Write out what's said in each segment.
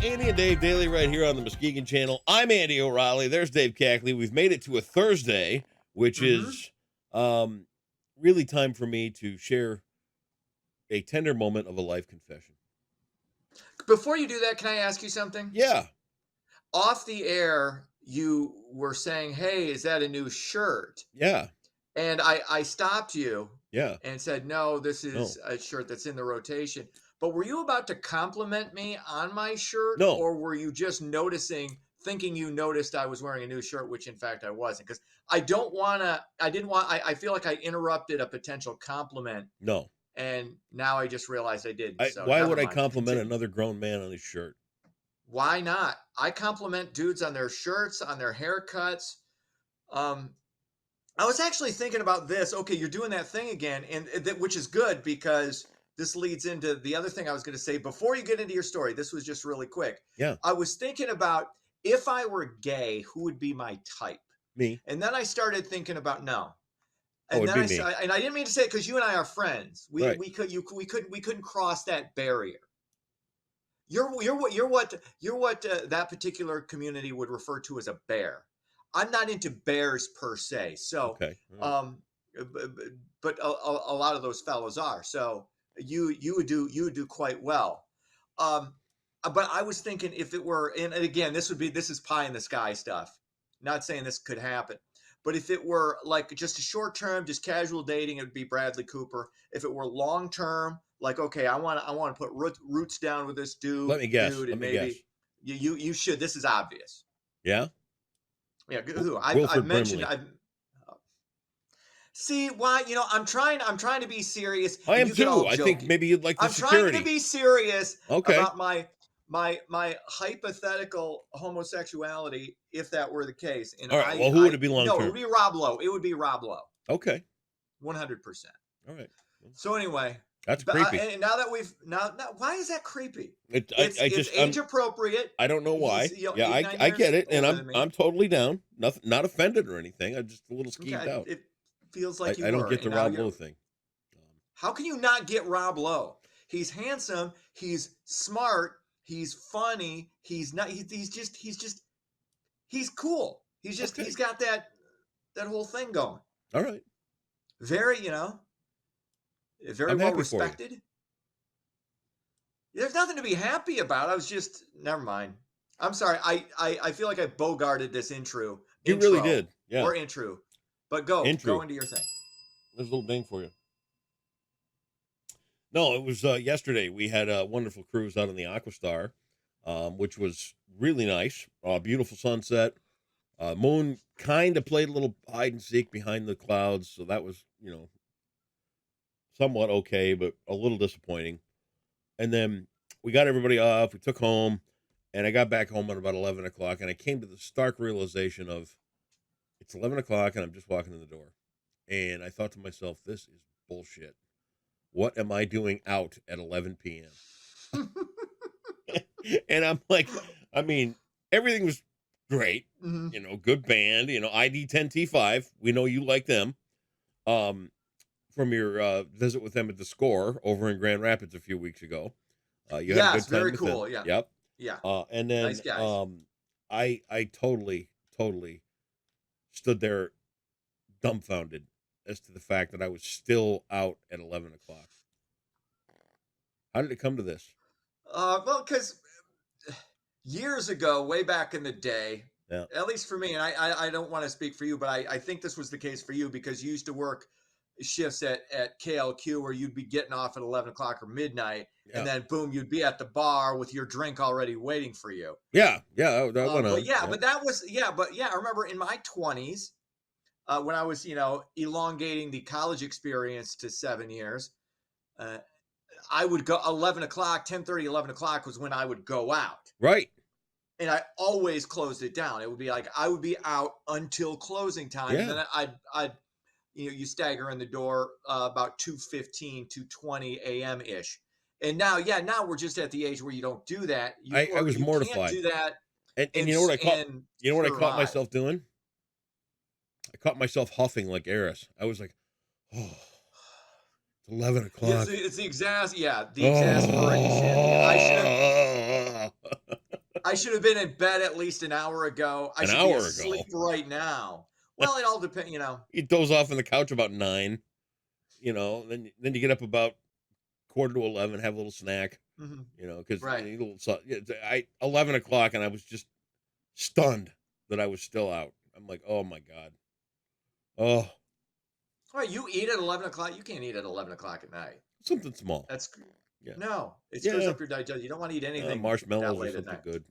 Andy and Dave Daily right here on the Muskegon Channel. I'm Andy O'Reilly. There's Dave Cackley. We've made it to a Thursday, which is really time for me to share a tender moment of a life confession. Before you do that, can I ask you something? Yeah, Off the air, you were saying, "Hey, is that a new shirt?" yeah, And I stopped you yeah. and said, "No, this No, is a shirt that's in the rotation." But were you about to compliment me on my shirt, no, or were you just noticing, thinking you noticed I was wearing a new shirt, which in fact I wasn't? Because I don't want to. I didn't want. I feel like I interrupted a potential compliment, no. and now I just realized I didn't. So Why never would I mind. compliment Continue. another grown man on his shirt? Why not? I compliment dudes on their shirts, on their haircuts. Um, I was actually thinking about this. Okay, you're doing that thing again, and that which is good because this leads into the other thing I was going to say before you get into your story. This was just really quick. Yeah, I was thinking about if I were gay, who would be my type? me. And then I started thinking about no. Oh, And it'd then be me. and I didn't mean to say it because you and I are friends. We Right. we could you we couldn't cross that barrier. You're what that particular community would refer to as a bear. I'm not into bears per se, so Okay. All right. um, but a lot of those fellows are. So you would do quite well. Um, but I was thinking if it were, and again, this is pie in the sky stuff. Not saying this could happen, but if it were like just a short term, just casual dating, it would be Bradley Cooper. If it were long term, like okay, I want to put roots down with this Let me guess. dude, Let and me guess. maybe you should. This is obvious. Yeah. Yeah, who I've Wilford mentioned. Brimley. I've see why I'm trying to be serious, I and am you get too. all I think jokey. maybe you'd like the I'm trying to security. be serious Okay. about my hypothetical homosexuality if that were the case. And All right. I Well, who would I it be long no, it would term? be Rob Lowe. It would be Rob Lowe, Okay. 100%. All right. So anyway, That's but creepy. and now that we've now why is that creepy? It, I It's just age appropriate. I don't know He's why. Yeah, 8 I 9 I years get it, and older than me. I'm totally down. Nothing, not offended or anything. I'm just a little skeeved Okay, out. it feels I, like you I don't were, get the and now Rob you're. Lowe thing. How can you not get Rob Lowe? He's handsome. He's smart. He's funny. He's not. He's cool. He's Okay. got that whole thing going. All right. Very very I'm well happy for you. respected. There's nothing to be happy about. I was just never mind. I'm sorry. I feel like I bogarted this You really intro did. Yeah. or intro, but go Intro. into your thing. There's a little ding for you. No, it was yesterday. We had a wonderful cruise out on the Aquastar, which was really nice. Beautiful sunset. Moon kind of played a little hide and seek behind the clouds, so that was, somewhat okay, but a little disappointing. And then we got everybody off. We took home, and I got back home at about 11 o'clock, and I came to the stark realization of it's 11 o'clock, and I'm just walking in the door, and I thought to myself, this is bullshit. What am I doing out at 11 p.m.? And I'm like, I mean, everything was great, Mhm. good band, ID 10T5. We know you like them. From your visit with them at the Score over in Grand Rapids a few weeks ago. You had a Yes, good time very with them. cool. Yeah, Yep. yeah. And Nice then guys. I totally stood there dumbfounded as to the fact that I was still out at 11 o'clock. How did it come to this? Well, because years ago, way back in the day, Yeah. at least for me, and I don't want to speak for you, but I think this was the case for you because you used to work shifts at KLQ where you'd be getting off at 11 o'clock or midnight, and Yeah. then boom, you'd be at the bar with your drink already waiting for you. Yeah. Yeah. That went But on. yeah, Yep. I remember in my 20s when I was, elongating the college experience to 7 years. Uh, I would go 11 o'clock, 10:30, 11 o'clock was when I would go out. Right. And I always closed it down. It would be like I would be out until closing time, and Yeah. then I'd you stagger in the door about 2:15, 2:20 a.m. ish. And now we're just at the age where you don't do that. I was You can't mortified. do that And and you know what I caught? and You know what I caught survive. myself doing? I caught myself huffing like Eris. I was like, oh, it's 11 Yes, o'clock. it's the Oh. exasperation. I should have I should have been in bed at least an hour ago. I An should be hour asleep ago. right now. Well, it all depends, You doze off on the couch about 9. Then you get up about quarter to 11, have a little snack. Mhm. Because you Right. need a little. 11 o'clock, and I was just stunned that I was still out. I'm like, oh my god. Oh, All right, you eat at 11 o'clock. You can't eat at 11 o'clock at night. something small. That's Yeah, no, it screws yeah. up your digestion. You don't want to eat anything that Marshmallows or late at something night. good.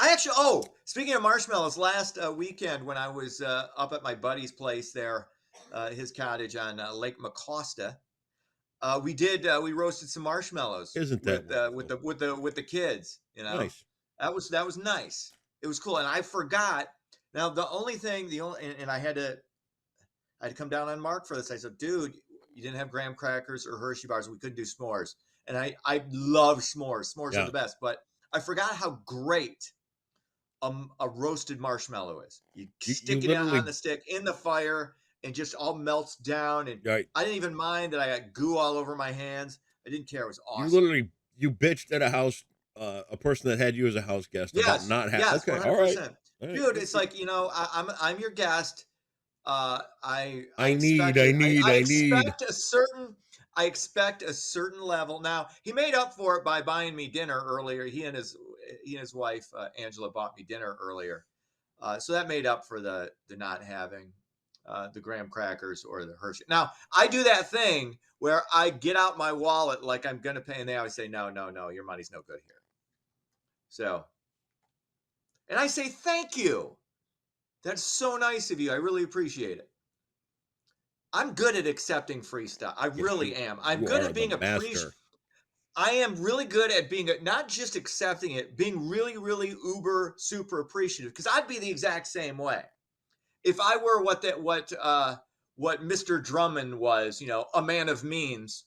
I actually, oh, speaking of marshmallows, last weekend when I was up at my buddy's place there, his cottage on Lake McCosta, we roasted some marshmallows Isn't that wonderful? with the kids. Nice. That was nice. It was cool, and I forgot. Now and I had to come down on Mark for this. I said, dude, you didn't have graham crackers or Hershey bars. We couldn't do s'mores. And I love s'mores. S'mores are Yeah. the best. But I forgot how great a roasted marshmallow is. You stick it on the stick in the fire and just all melts down. And Right. I didn't even mind that I got goo all over my hands. I didn't care. It was awesome. You bitched at a house, a person that had you as a house guest about not having. Yes, Okay, 100%. all right. Dude, it's like, I'm your guest. I need. I expect a certain level. Now he made up for it by buying me dinner earlier. He and his wife Angela bought me dinner earlier, so that made up for the not having the graham crackers or the Hershey. Now I do that thing where I get out my wallet like I'm gonna pay, and they always say no, your money's no good here. So, and I say thank you. That's so nice of you. I really appreciate it. I'm good at accepting free stuff. I really am. I'm good at being appreciative. I am really good at being not just accepting it, being really, really uber super appreciative. Because I'd be the exact same way if I were what Mr. Drummond was. A man of means.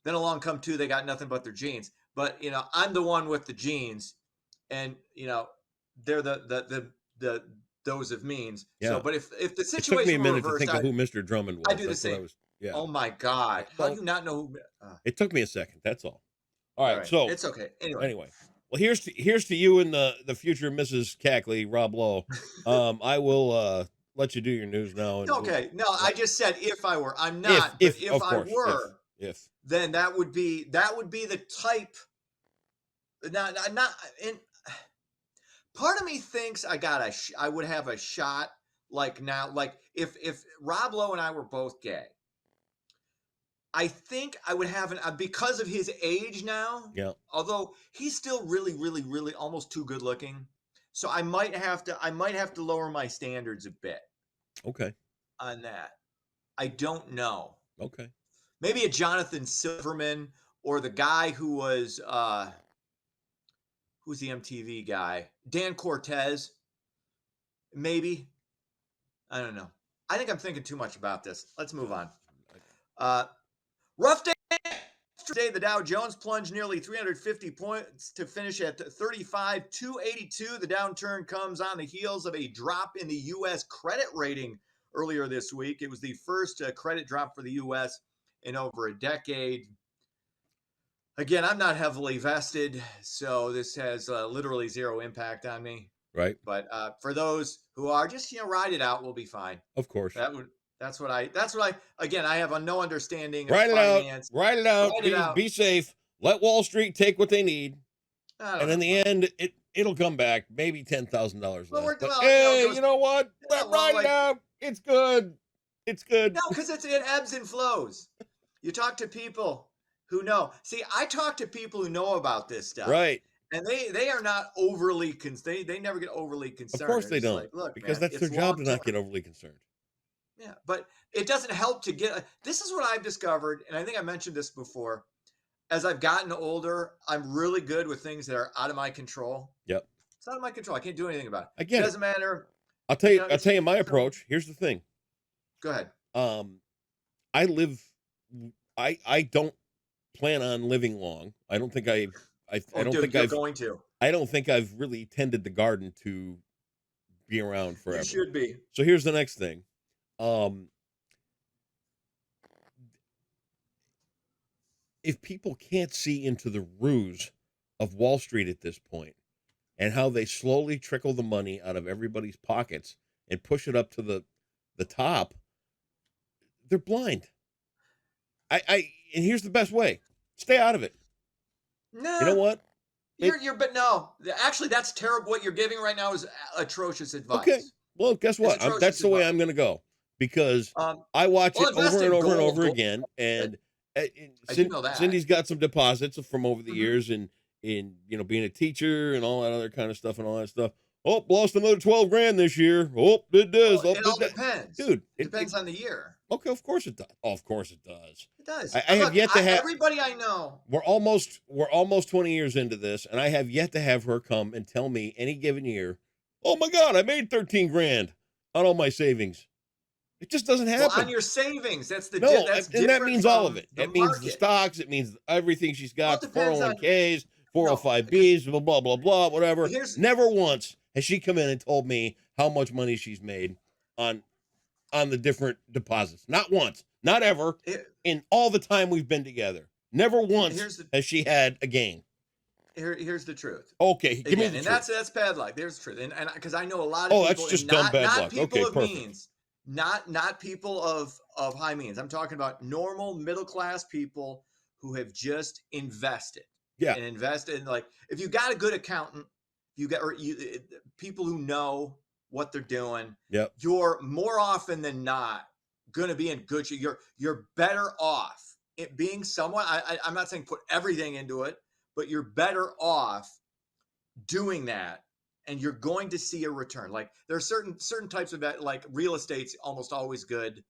Then along come two, they got nothing but their jeans. But I'm the one with the jeans, and they're the those of means. Yeah. So, but if the It took me situation a were minute reversed, to think of who Mr. Drummond was. I do the That's what I same. was. Yeah. Oh my God! How do you not know who? It took me a second. That's all. All right. So it's okay. Anyway, well, here's to you and the future Mrs. Cackley, Rob Lowe. I will let you do your news now. And okay. No, I just said if I were. I'm not. If I were, then that would be the type. Not. And part of me thinks I would have a shot. Like now, like if Rob Lowe and I were both gay, I think I would have because of his age now. Yeah. Although he's still really, really, really almost too good looking, so I might have to lower my standards a bit. Okay. On that, I don't know. Okay. Maybe a Jonathan Silverman or the guy who was who's the MTV guy, Dan Cortez. Maybe. I don't know. I think I'm thinking too much about this. Let's move on. Rough day. Today, the Dow Jones plunged nearly 350 points to finish at 35,282. The downturn comes on the heels of a drop in the U.S. credit rating earlier this week. It was the first credit drop for the U.S. in over a decade. Again, I'm not heavily vested, so this has literally zero impact on me. Right. But for those who are, just ride it out. We'll be fine. Of course. That's what I again, I have no understanding of finance. Write it out. Be safe. Let Wall Street take what they need. And in the end, it'll come back. Maybe $10,000 less. But hey, you know what? Write it out. It's good. It's good. No, because it ebbs and flows. You talk to people who know. See, I talk to people who know about this stuff. Right. And they are not overly they never get overly concerned. Of course they don't. Like, look, because man, that's their job to not get overly concerned. Yeah, but it doesn't help to get. This is what I've discovered, and I think I mentioned this before. As I've gotten older, I'm really good with things that are out of my control. Yep. It's out of my control. I can't do anything about it. Again, it doesn't matter. I'll tell you my approach. Here's the thing. Go ahead. I don't plan on living long. I don't think I don't think I'm going to. I don't think I've really tended the garden to be around forever. You should be. So here's the next thing. if people can't see into the ruse of Wall Street at this point and how they slowly trickle the money out of everybody's pockets and push it up to the top, they're blind. And here's the best way: stay out of it. You know No, what? but no, actually, that's terrible. What you're giving right now is atrocious Okay. advice. Well, guess It's what? That's atrocious the way advice. I'm going to go because Um, I watch well, it invest over and in over and gold. over Gold, again. good. And I do know that. Cindy's got some deposits from over the Hmm. years, and in being a teacher and all that other kind of stuff and all that stuff. Oh, lost another 12 grand this year. Oh, did this. Well, Oh, it did all that. depends. Dude, It depends on the year. okay, of course it does. Oh, of course it does. It does. I have Look, yet to have. everybody I know. We're almost 20 years into this, and I have yet to have her come and tell me any given year, oh my God, I made 13 grand on all my savings. It just doesn't Well, on happen. your savings, that's No, that's and that different means all of from it. the It means the market. stocks. It means everything she's Well, it got, the depends on 401ks, no. Because 405bs, blah, blah, blah, blah, whatever. here's Never once has she come in and told me how much money she's made on the different deposits. Not once. Not ever. here, In all the time we've been together. Never once here's the has she had a gain. here's the truth. Okay, give me Again, the and truth. that's bad luck. There's the truth, and because I know a lot of Oh, people, that's and just dumb bad not luck. people Okay, of perfect. means, not people of high means. I'm talking about normal middle class people who have just invested Yeah, and invested in, like, if you got a good accountant, you got or you people who know what they're doing, yep. you're more often than not going to be in good shape. You're better off it being someone. I'm not saying put everything into it, but you're better off doing that, and you're going to see a return. Like, there are certain types of that, like real estate's almost always good.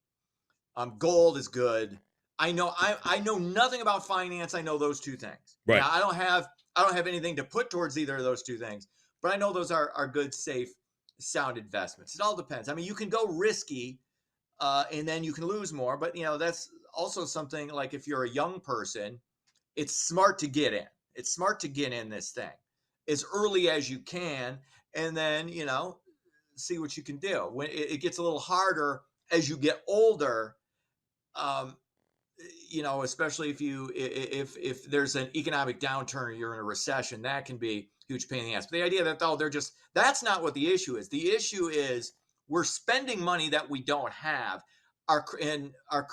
Gold is good. I know nothing about finance. I know those two things. Right. Now, I don't have anything to put towards either of those two things, but I know those are good, safe, sound investments. It all depends. I mean, you can go risky, and then you can lose more, but that's also something, like, if you're a young person, it's smart to get in. It's smart to get in this thing as early as you can, and then see what you can do. When it gets a little harder as you get older, um, especially if there's an economic downturn or you're in a recession, that can be a huge pain in the ass. But the idea that, oh, that's not what the issue is. The issue is we're spending money that we don't have.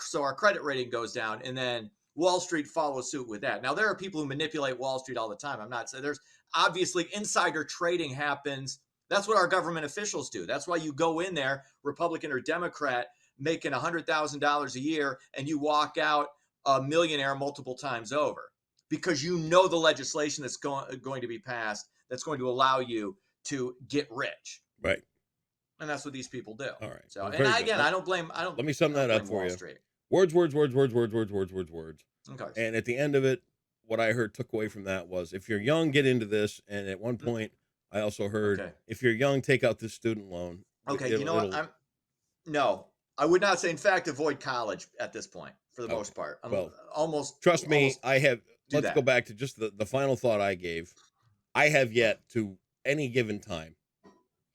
So our credit rating goes down, and then Wall Street follows suit with that. Now, there are people who manipulate Wall Street all the time. I'm not saying there's obviously insider trading happens. That's what our government officials do. That's why you go in there, Republican or Democrat, making $100,000 a year, and you walk out a millionaire multiple times over, because the legislation that's going to be passed that's going to allow you to get rich. Right. And that's what these people do. All right. So, Well, and very good. again, I don't blame. Let me sum that up for Wall you. Street. Words, words, words, words, words, words, words, words, words. Okay. And at the end of it, what I took away from that was, if you're young, get into this. And at one point, I also heard, Okay. if you're young, take out this student loan. Okay. You know what? No, I would not say. In fact, avoid college at this point for the most part. Well, almost. Trust me, almost I have. do Let's that. go back to just the final thought I gave. I have yet to any given time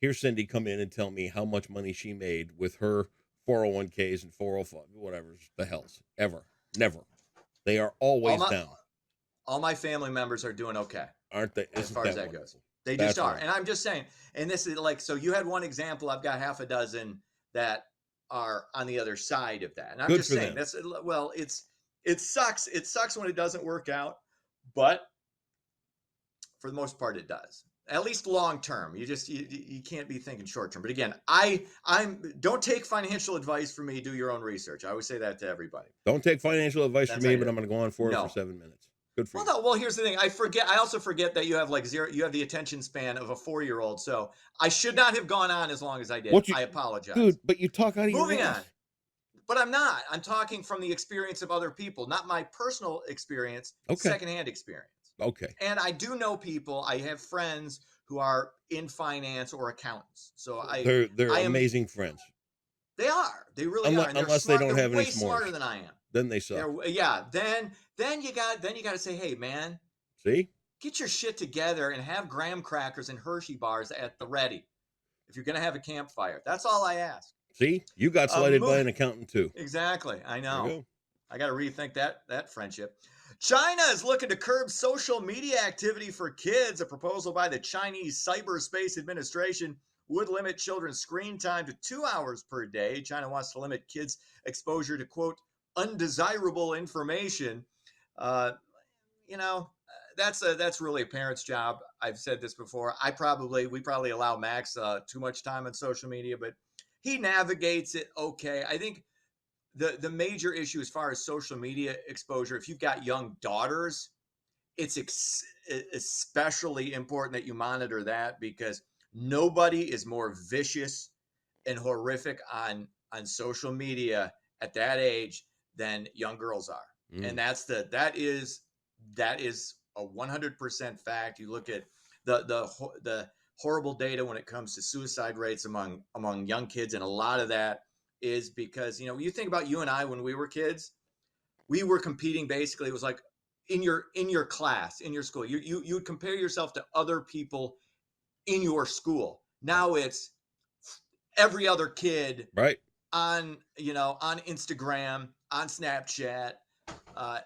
hear Cindy come in and tell me how much money she made with her 401ks and 405, whatever the hell's ever. Never. They are always down. All my family members are doing okay, Aren't they? as far as that goes. They That's just are. right. And I'm just saying, and this is like, so you had one example, I've got half a dozen that are on the other side of that. And I'm Good just for saying, them. it sucks. It sucks when it doesn't work out, but for the most part, it does. At least long term. You can't be thinking short term. But again, don't take financial advice from me. Do your own research. I always say that to everybody. Don't take financial advice That's from me, how but you- I'm going to go on for it No. for 7 minutes. Good for Well, you. no. Well, here's the thing. I also forget that you have like zero. You have the attention span of a 4-year-old. So I should not have gone on as long as I did. I apologize. Dude, but you talk out of Moving your on. ass. But I'm not. I'm talking from the experience of other people, not my personal experience, Okay. secondhand experience. Okay. And I do know people. I have friends who are in finance or accountants. So They're I am- amazing friends. they are. They really Unless- are. And they're unless they smart. don't They're have any way smarter s'mores. than I am. Then they suck. Yeah. Then you got to say, hey, man, See? get your shit together and have graham crackers and Hershey bars at the ready if you're going to have a campfire. That's all I ask. See? You got slighted by an accountant too. Exactly. I There you know. go. I got to rethink that friendship. China is looking to curb social media activity for kids. A proposal by the Chinese Cyberspace Administration would limit children's screen time to 2 hours per day. China wants to limit kids' exposure to, quote, undesirable information. Uh, you know, that's really a parent's job. I've said this before. We probably allow Max too much time on social media, but he navigates it okay. I think the major issue as far as social media exposure, if you've got young daughters, it's especially important that you monitor that, because nobody is more vicious and horrific on social media at that age than young girls are. And that is a 100% fact. You look at the horrible data when it comes to suicide rates among young kids, and a lot of that is because, you think about you and I when we were kids, we were competing. Basically, it was like in your class, in your school, you would compare yourself to other people in your school. Now it's every other kid Right. on Instagram, on Snapchat. I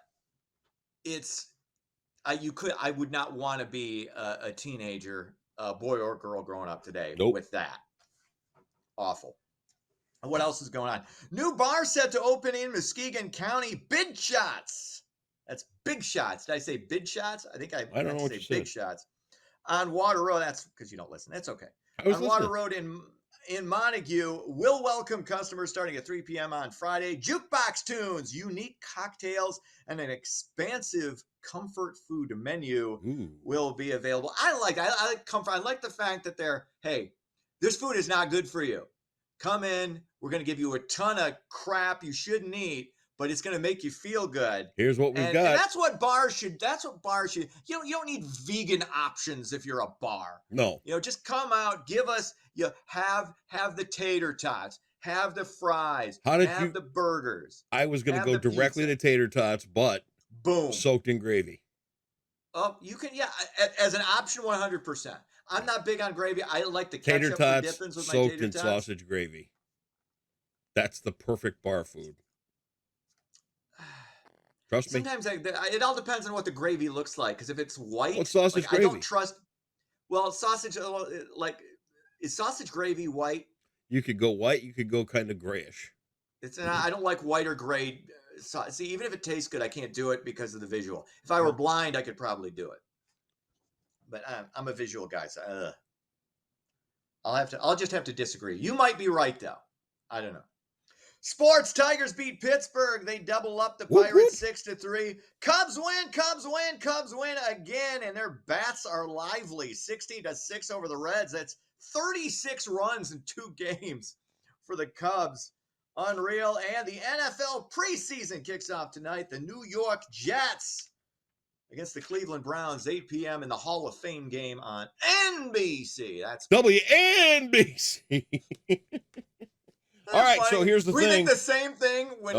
would not want to be a teenager, a boy or girl growing up today Nope. with that. Awful. What else is going on? New bar set to open in Muskegon County. Big Shots. That's Big Shots. Did I say Big Shots? I think I don't know what say you Big said. Shots. On Water Road. That's because you don't listen. That's okay. I was On Water listening. Road in Montague, will welcome customers starting at 3 p.m. on Friday. Jukebox tunes, unique cocktails, and an expansive comfort food menu Ooh. will be available. I like comfort. I like the fact that hey, this food is not good for you. Come in. We're going to give you a ton of crap you shouldn't eat, but it's going to make you feel good. Here's what we've got. And that's what bars should. You don't need vegan options if you're a bar. No. Just come out, give us. Have the tater tots, have the fries, have the burgers. I was going to go directly to tater tots, but boom, soaked in gravy. Oh, you can, as an option, 100%. I'm not big on gravy. I like the tater ketchup tots for dippings with soaked my tater in tots. sausage gravy. That's the perfect bar food. Trust me. Sometimes it all depends on what the gravy looks like. Because if it's white, what's sausage gravy? I don't trust. Well, sausage, is sausage gravy white? You could go white. You could go kind of grayish. I don't like white or gray. See, even if it tastes good, I can't do it because of the visual. If I were blind, I could probably do it. But I'm a visual guy, so I'll just have to disagree. You might be right though. I don't know. Sports: Tigers beat Pittsburgh. They double up the Pirates 6-3. Cubs win again, and their bats are lively. 60-6 over the Reds. That's 36 runs in 2 games for the Cubs. Unreal. And the NFL preseason kicks off tonight. The New York Jets against the Cleveland Browns, 8 p.m. in the Hall of Fame game on NBC. That's WNBC. All right, funny. So here's the thing. We think the same thing when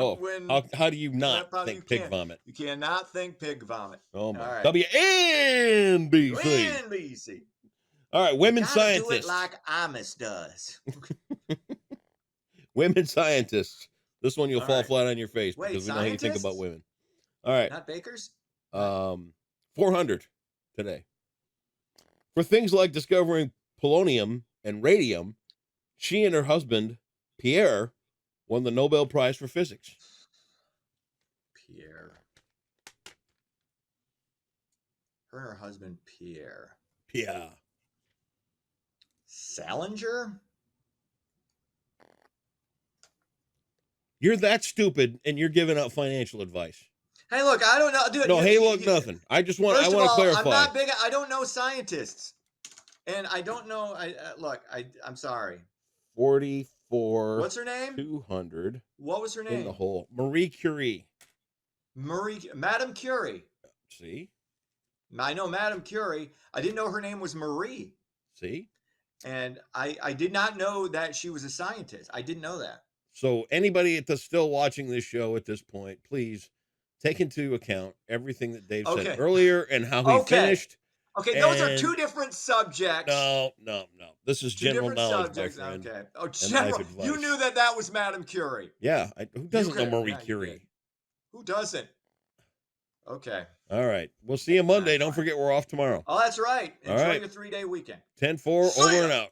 how do you not think pig vomit? You cannot think pig vomit. Oh my. All right. WNBC. WNBC. All right, women scientists. Do it like Amos does. Women scientists. This one you'll fall flat on your face because we know how you think about women. All right. Not bakers? 400 today. For things like discovering polonium and radium, she and her husband, Pierre, won the Nobel Prize for Physics. Pierre. Her and her husband, Pierre. Pierre. Salinger? You're that stupid, and you're giving out financial advice. Hey, look, I don't know. Dude, no, nothing. I want to clarify. I'm not big. I don't know scientists. And I don't know. I'm sorry. 44. What's her name? 200. What was her name? In the hole. Marie Curie. Madame Curie. See? I know Madame Curie. I didn't know her name was Marie. See? And I did not know that she was a scientist. I didn't know that. So anybody that's still watching this show at this point, please take into account everything that Dave said earlier and how he finished. Okay, those are 2 different subjects. No. This is general knowledge, my friend. Okay. Oh, general. You knew that was Madame Curie. Yeah. Who doesn't know Marie Curie? Who doesn't? Okay. All right. We'll see you Monday. Don't forget we're off tomorrow. Oh, that's right. All Enjoy right. your 3-day weekend. 10-4, See over ya. and out.